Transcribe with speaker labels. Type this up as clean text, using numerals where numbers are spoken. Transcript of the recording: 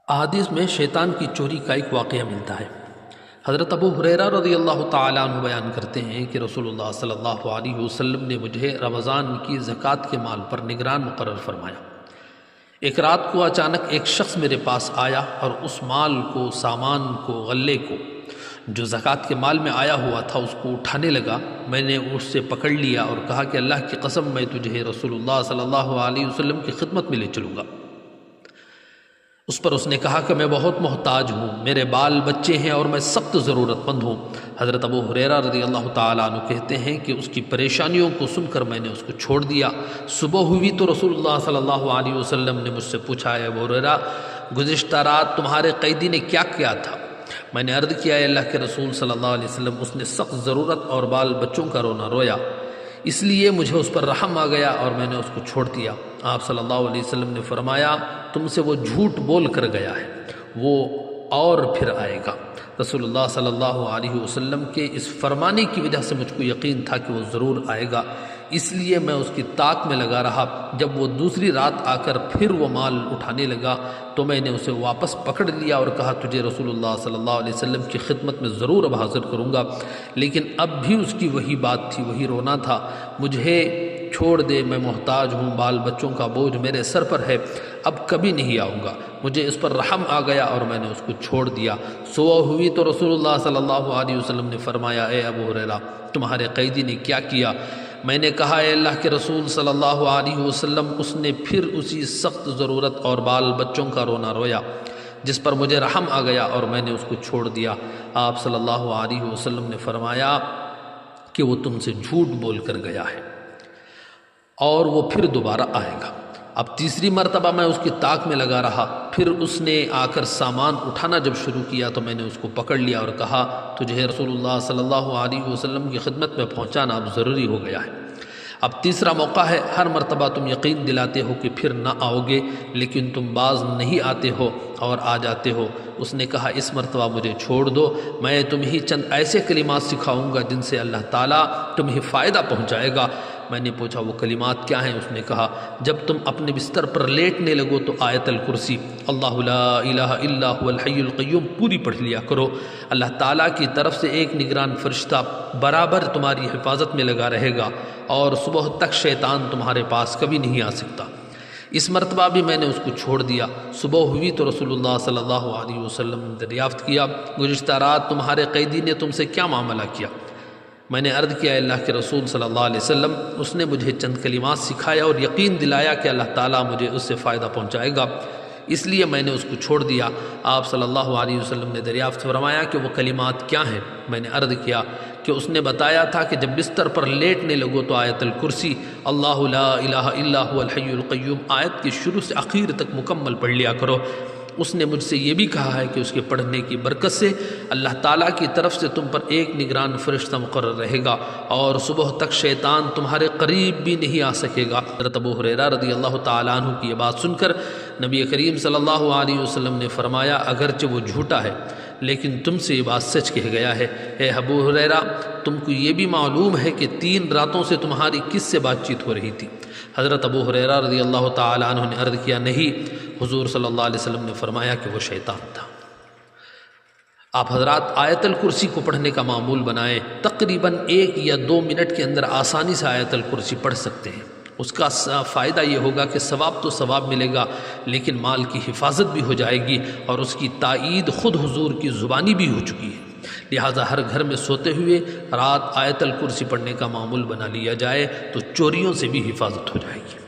Speaker 1: احادیث میں شیطان کی چوری کا ایک واقعہ ملتا ہے۔ حضرت ابو ہریرہ رضی اللہ تعالیٰ عنہ بیان کرتے ہیں کہ رسول اللہ صلی اللہ علیہ وسلم نے مجھے رمضان کی زکوٰۃ کے مال پر نگران مقرر فرمایا۔ ایک رات کو اچانک ایک شخص میرے پاس آیا اور اس مال کو، سامان کو، غلے کو جو زکوٰۃ کے مال میں آیا ہوا تھا اس کو اٹھانے لگا۔ میں نے اس سے پکڑ لیا اور کہا کہ اللہ کی قسم میں تجھے رسول اللہ صلی اللہ علیہ وسلم کی خدمت میں لے چلوں گا۔ اس پر اس نے کہا کہ میں بہت محتاج ہوں، میرے بال بچے ہیں اور میں سخت ضرورت مند ہوں۔ حضرت ابو ہریرہ رضی اللہ تعالیٰ عنہ کہتے ہیں کہ اس کی پریشانیوں کو سن کر میں نے اس کو چھوڑ دیا۔ صبح ہوئی تو رسول اللہ صلی اللہ علیہ وسلم نے مجھ سے پوچھا، اے ابو ہریرہ، گزشتہ رات تمہارے قیدی نے کیا کیا تھا؟ میں نے عرض کیا، اے اللہ کے رسول صلی اللہ علیہ وسلم، اس نے سخت ضرورت اور بال بچوں کا رونا رویا، اس لیے مجھے اس پر رحم آ گیا اور میں نے اس کو چھوڑ دیا۔ آپ صلی اللہ علیہ وسلم نے فرمایا، تم سے وہ جھوٹ بول کر گیا ہے، وہ اور پھر آئے گا۔ رسول اللہ صلی اللہ علیہ وسلم کے اس فرمانے کی وجہ سے مجھ کو یقین تھا کہ وہ ضرور آئے گا، اس لیے میں اس کی طاق میں لگا رہا۔ جب وہ دوسری رات آ کر پھر وہ مال اٹھانے لگا تو میں نے اسے واپس پکڑ لیا اور کہا، تجھے رسول اللہ صلی اللہ علیہ وسلم کی خدمت میں ضرور اب حاضر کروں گا، لیکن اب بھی اس کی وہی بات تھی، وہی رونا تھا، مجھے چھوڑ دے، میں محتاج ہوں، بال بچوں کا بوجھ میرے سر پر ہے، اب کبھی نہیں آؤں گا۔ مجھے اس پر رحم آ گیا اور میں نے اس کو چھوڑ دیا۔ صبح ہوئی تو رسول اللہ صلی اللہ علیہ وسلم نے فرمایا، اے ابو ہریرہ، تمہارے قیدی نے کیا کیا؟ میں نے کہا، اے اللہ کے رسول صلی اللہ علیہ وسلم، اس نے پھر اسی سخت ضرورت اور بال بچوں کا رونا رویا جس پر مجھے رحم آ گیا اور میں نے اس کو چھوڑ دیا۔ آپ صلی اللہ علیہ وسلم نے فرمایا کہ وہ تم سے جھوٹ بول کر گیا ہے اور وہ پھر دوبارہ آئے گا۔ اب تیسری مرتبہ میں اس کی طاق میں لگا رہا، پھر اس نے آ کر سامان اٹھانا جب شروع کیا تو میں نے اس کو پکڑ لیا اور کہا، تجھے رسول اللہ صلی اللہ علیہ وسلم کی خدمت میں پہنچانا اب ضروری ہو گیا ہے۔ اب تیسرا موقع ہے، ہر مرتبہ تم یقین دلاتے ہو کہ پھر نہ آؤ گے، لیکن تم باز نہیں آتے ہو اور آ جاتے ہو۔ اس نے کہا، اس مرتبہ مجھے چھوڑ دو، میں تمہیں چند ایسے کلمات سکھاؤں گا جن سے اللہ تعالیٰ تمہیں فائدہ پہنچائے گا۔ میں نے پوچھا، وہ کلمات کیا ہیں؟ اس نے کہا، جب تم اپنے بستر پر لیٹنے لگو تو آیت الکرسی، اللہ لا الہ الا هو الحی القیوم پوری پڑھ لیا کرو۔ اللہ تعالیٰ کی طرف سے ایک نگران فرشتہ برابر تمہاری حفاظت میں لگا رہے گا اور صبح تک شیطان تمہارے پاس کبھی نہیں آ سکتا۔ اس مرتبہ بھی میں نے اس کو چھوڑ دیا۔ صبح ہوئی تو رسول اللہ صلی اللہ علیہ وسلم نے دریافت کیا، گزشتہ رات تمہارے قیدی نے تم سے کیا معاملہ کیا؟ میں نے عرض کیا، اللہ کے رسول صلی اللہ علیہ وسلم، اس نے مجھے چند کلمات سکھایا اور یقین دلایا کہ اللہ تعالیٰ مجھے اس سے فائدہ پہنچائے گا، اس لیے میں نے اس کو چھوڑ دیا۔ آپ صلی اللہ علیہ وسلم نے دریافت فرمایا کہ وہ کلمات کیا ہیں؟ میں نے عرض کیا کہ اس نے بتایا تھا کہ جب بستر پر لیٹنے لگو تو آیت الکرسی، اللہ لا الہ الا هو الحی القیوم آیت کے شروع سے آخر تک مکمل پڑھ لیا کرو۔ اس نے مجھ سے یہ بھی کہا ہے کہ اس کے پڑھنے کی برکت سے اللہ تعالیٰ کی طرف سے تم پر ایک نگران فرشتہ مقرر رہے گا اور صبح تک شیطان تمہارے قریب بھی نہیں آ سکے گا۔ حضرت ابو ہریرہ رضی اللہ تعالیٰ عنہ کی یہ بات سن کر نبی کریم صلی اللہ علیہ وسلم نے فرمایا، اگرچہ وہ جھوٹا ہے لیکن تم سے یہ بات سچ کہہ گیا ہے۔ اے ابو ہریرہ، تم کو یہ بھی معلوم ہے کہ 3 راتوں سے تمہاری کس سے بات چیت ہو رہی تھی؟ حضرت ابو ہریرہ رضی اللہ تعالیٰ عنہ نے عرض کیا، نہیں، حضور صلی اللہ علیہ وسلم نے فرمایا کہ وہ شیطان تھا۔ آپ حضرات آیت الکرسی کو پڑھنے کا معمول بنائیں، تقریباً 1 یا 2 منٹ کے اندر آسانی سے آیت الکرسی پڑھ سکتے ہیں۔ اس کا فائدہ یہ ہوگا کہ ثواب تو ثواب ملے گا، لیکن مال کی حفاظت بھی ہو جائے گی اور اس کی تائید خود حضور کی زبانی بھی ہو چکی ہے۔ لہٰذا ہر گھر میں سوتے ہوئے رات آیت الکرسی پڑھنے کا معمول بنا لیا جائے تو چوریوں سے بھی حفاظت ہو جائے گی۔